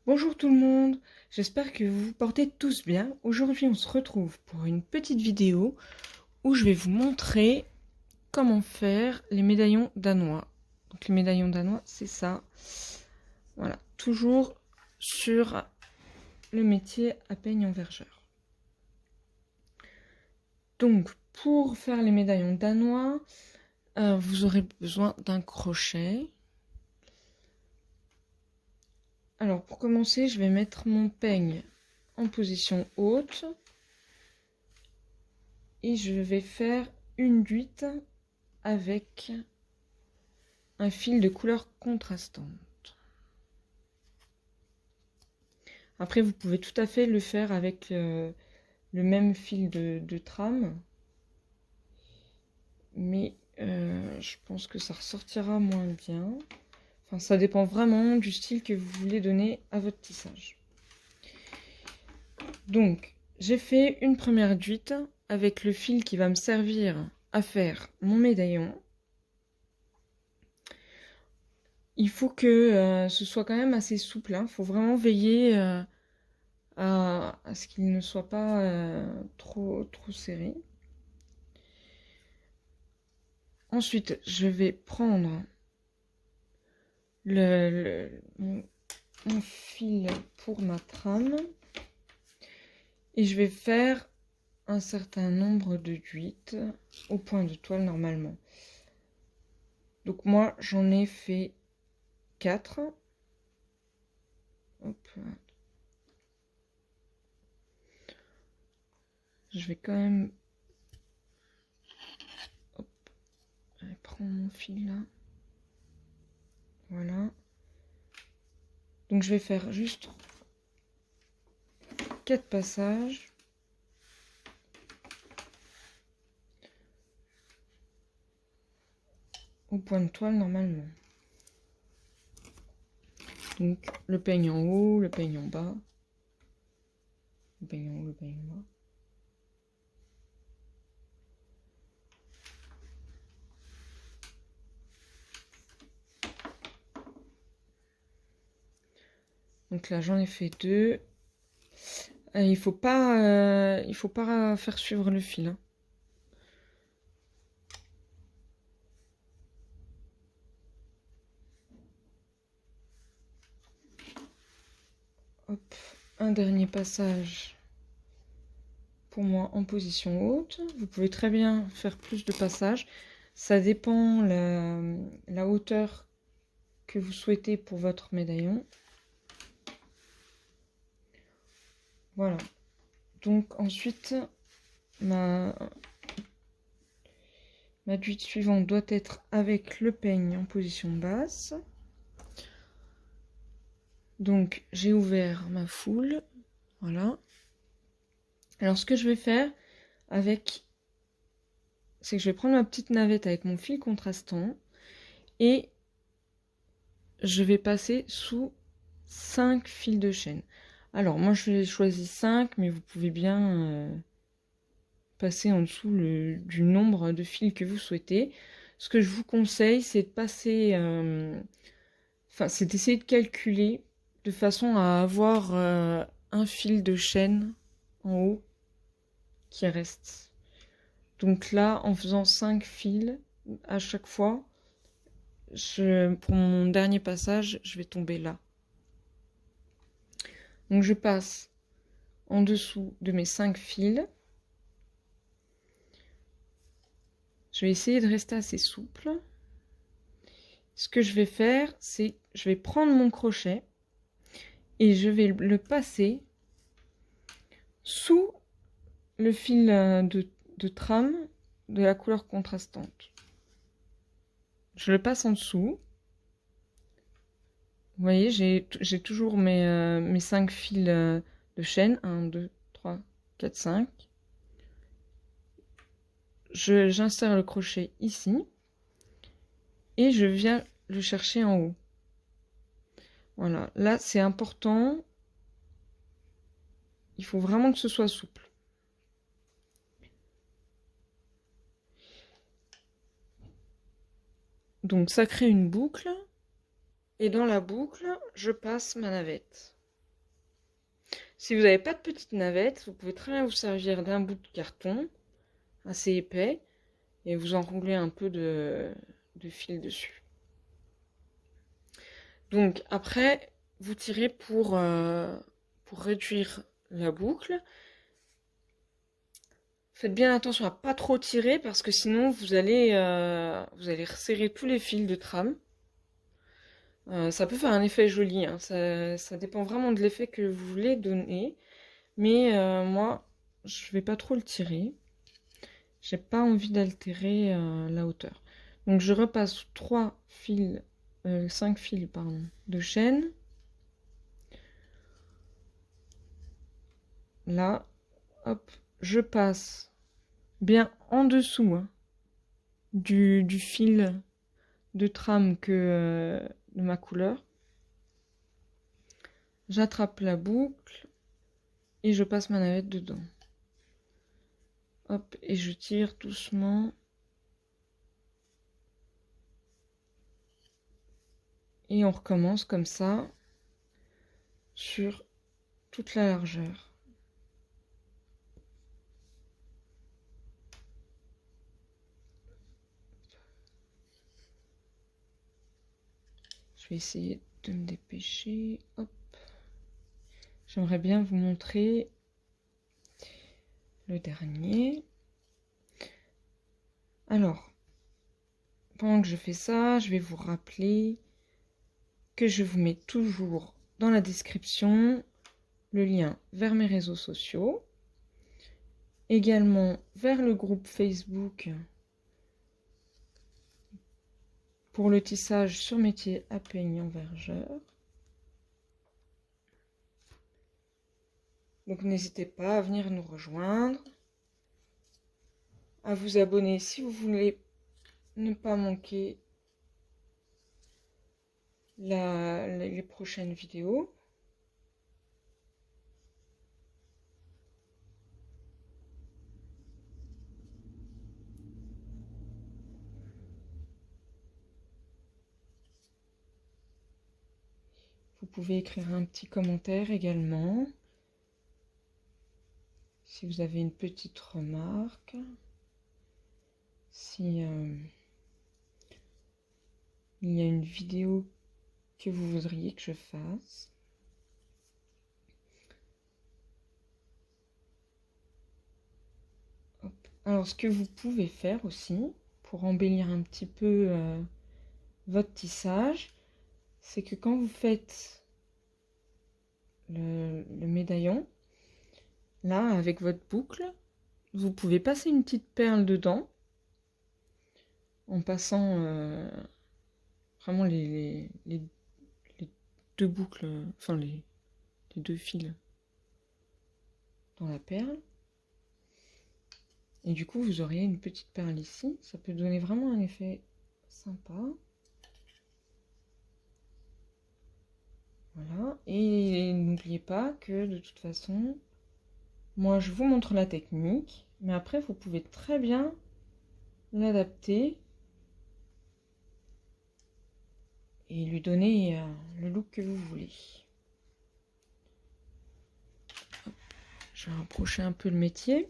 Bonjour tout le monde, j'espère que vous vous portez tous bien. Aujourd'hui on se retrouve pour une petite vidéo où je vais vous montrer comment faire les médaillons danois. Donc les médaillons danois c'est ça, voilà, toujours sur le métier à peigne en vergeur. Donc pour faire les médaillons danois, vous aurez besoin d'un crochet. Alors pour commencer je vais mettre mon peigne en position haute. Et je vais faire une duite avec un fil de couleur contrastante. Après, vous pouvez tout à fait le faire avec le même fil de trame. Mais je pense que ça ressortira moins bien. Enfin, ça dépend vraiment du style que vous voulez donner à votre tissage. Donc, j'ai fait une première duite avec le fil qui va me servir à faire mon médaillon. Il faut que ce soit quand même assez souple. Il faut vraiment veiller à ce qu'il ne soit pas trop serré. Ensuite, je vais prendre mon fil pour ma trame et je vais faire un certain nombre de duites au point de toile normalement. Donc moi, j'en ai fait 4. Hop. Je vais quand même... Hop. Allez, prends mon fil là. Voilà. Donc je vais faire juste 4 passages. Au point de toile normalement. Donc le peigne en haut, le peigne en bas. Le peigne en haut, le peigne en bas. Donc là j'en ai fait 2. Il faut pas faire suivre le fil. Hein. Hop, un dernier passage pour moi en position haute. Vous pouvez très bien faire plus de passages. Ça dépend la hauteur que vous souhaitez pour votre médaillon. Voilà. Donc ensuite, ma duite suivante doit être avec le peigne en position basse. Donc j'ai ouvert ma foule, voilà. Alors ce que je vais faire c'est que je vais prendre ma petite navette avec mon fil contrastant et je vais passer sous 5 fils de chaîne. Alors moi je choisi 5, mais vous pouvez bien passer en dessous du nombre de fils que vous souhaitez. Ce que je vous conseille, c'est de passer, c'est d'essayer de calculer de façon à avoir un fil de chaîne en haut qui reste. Donc là, en faisant 5 fils à chaque fois, pour mon dernier passage, je vais tomber là. Donc je passe en dessous de mes 5 fils. Je vais essayer de rester assez souple. Ce que je vais faire, c'est je vais prendre mon crochet et je vais le passer sous le fil de trame de la couleur contrastante. Je le passe en dessous. Vous voyez, j'ai toujours mes 5 fils de chaîne. 1, 2, 3, 4, 5. J'insère le crochet ici. Et je viens le chercher en haut. Voilà, là c'est important. Il faut vraiment que ce soit souple. Donc ça crée une boucle. Et dans la boucle, je passe ma navette. Si vous n'avez pas de petite navette, vous pouvez très bien vous servir d'un bout de carton assez épais et vous enrouler un peu de fil dessus. Donc après, vous tirez pour réduire la boucle. Faites bien attention à pas trop tirer parce que sinon vous allez resserrer tous les fils de trame. Ça peut faire un effet joli, hein. Ça dépend vraiment de l'effet que vous voulez donner. Mais moi, je vais pas trop le tirer. J'ai pas envie d'altérer la hauteur. Donc je repasse 5 fils pardon, de chaîne. Là, hop, je passe bien en dessous hein, du fil de trame de ma couleur. J'attrape la boucle et je passe ma navette dedans. Hop, et je tire doucement. Et on recommence comme ça sur toute la largeur. Je vais essayer de me dépêcher. Hop. J'aimerais bien vous montrer le dernier. Alors, pendant que je fais ça, je vais vous rappeler que je vous mets toujours dans la description le lien vers mes réseaux sociaux, également vers le groupe Facebook pour le tissage sur métier à peignant-vergeur. Donc n'hésitez pas à venir nous rejoindre, à vous abonner si vous voulez ne pas manquer les prochaines vidéos. Vous pouvez écrire un petit commentaire également si vous avez une petite remarque, si il y a une vidéo que vous voudriez que je fasse. Hop. Alors ce que vous pouvez faire aussi pour embellir un petit peu votre tissage, c'est que quand vous faites le médaillon, là avec votre boucle, vous pouvez passer une petite perle dedans en passant vraiment les deux boucles, enfin les deux fils dans la perle. Et du coup, vous auriez une petite perle ici. Ça peut donner vraiment un effet sympa. Voilà. Et n'oubliez pas que de toute façon, moi je vous montre la technique, mais après vous pouvez très bien l'adapter et lui donner le look que vous voulez. Hop. Je vais rapprocher un peu le métier.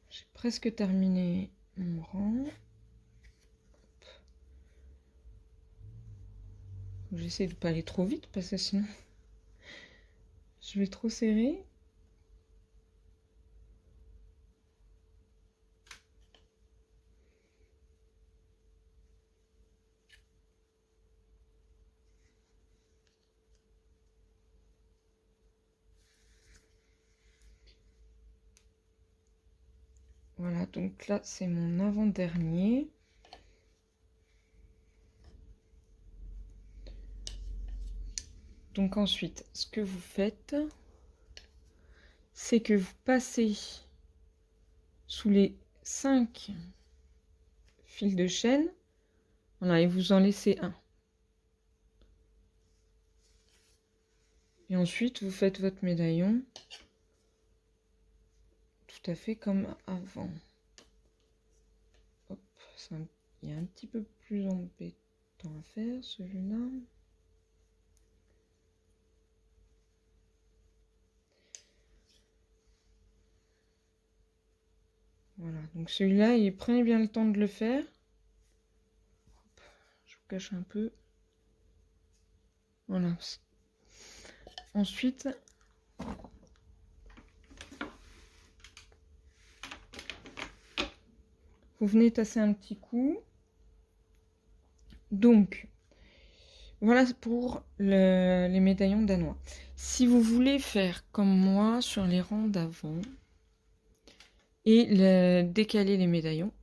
J'ai presque terminé mon rang. J'essaie de ne pas aller trop vite parce que sinon je vais trop serrer. Voilà, donc là c'est mon avant-dernier. Donc ensuite, ce que vous faites, c'est que vous passez sous les 5 fils de chaîne, voilà, et vous en laissez un. Et ensuite, vous faites votre médaillon tout à fait comme avant. Hop. il est un petit peu plus embêtant à faire, celui-là. Voilà, donc celui-là, prenez bien le temps de le faire. Hop, je vous cache un peu. Voilà. Ensuite, vous venez tasser un petit coup. Donc, voilà pour les médaillons danois. Si vous voulez faire comme moi sur les rangs d'avant et décaler les médaillons,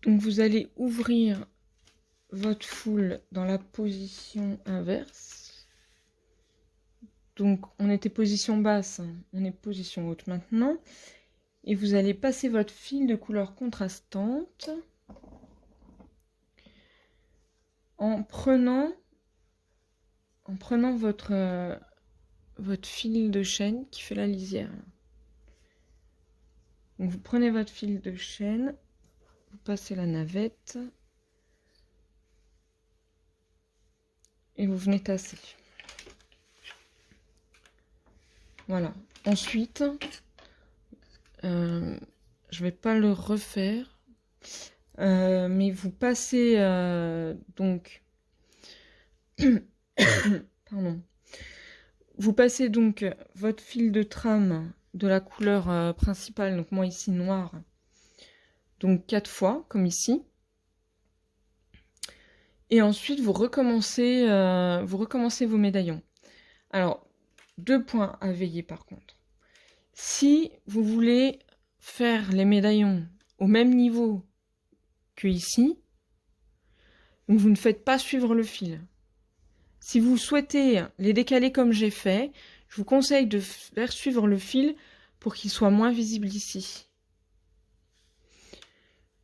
donc vous allez ouvrir votre foule dans la position inverse. Donc on était position basse, on est position haute maintenant. Et vous allez passer votre fil de couleur contrastante en prenant votre fil de chaîne qui fait la lisière. Donc vous prenez votre fil de chaîne, vous passez la navette et vous venez tasser. Voilà. Ensuite, je vais pas le refaire, mais vous passez donc pardon. Vous passez donc votre fil de trame de la couleur principale, donc moi ici noir, donc 4 fois, comme ici. Et ensuite, vous recommencez vos médaillons. Alors, 2 points à veiller par contre. Si vous voulez faire les médaillons au même niveau que ici, donc vous ne faites pas suivre le fil. Si vous souhaitez les décaler comme j'ai fait, je vous conseille de faire suivre le fil pour qu'il soit moins visible ici.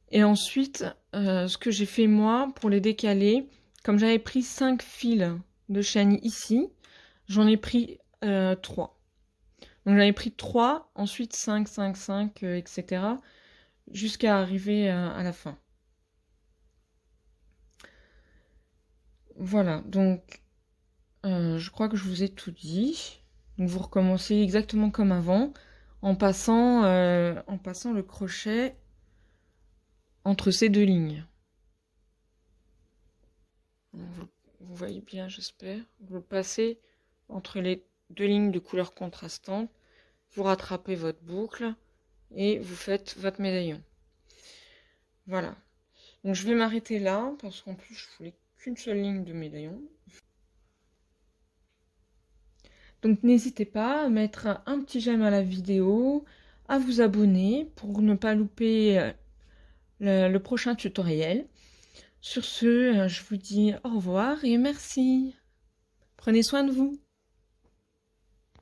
Et ensuite, ce que j'ai fait moi pour les décaler, comme j'avais pris 5 fils de chaîne ici, j'en ai pris 3. Donc j'avais pris 3, ensuite 5, 5, 5, etc. jusqu'à arriver à la fin. Voilà, donc je crois que je vous ai tout dit. Donc vous recommencez exactement comme avant, en passant le crochet entre ces 2 lignes. Vous voyez bien, j'espère. Vous le passez entre les 2 lignes de couleur contrastante, vous rattrapez votre boucle et vous faites votre médaillon. Voilà. Donc je vais m'arrêter là, parce qu'en plus je voulais qu'une seule ligne de médaillon. Donc n'hésitez pas à mettre un petit j'aime à la vidéo, à vous abonner pour ne pas louper le prochain tutoriel. Sur ce, je vous dis au revoir et merci. Prenez soin de vous.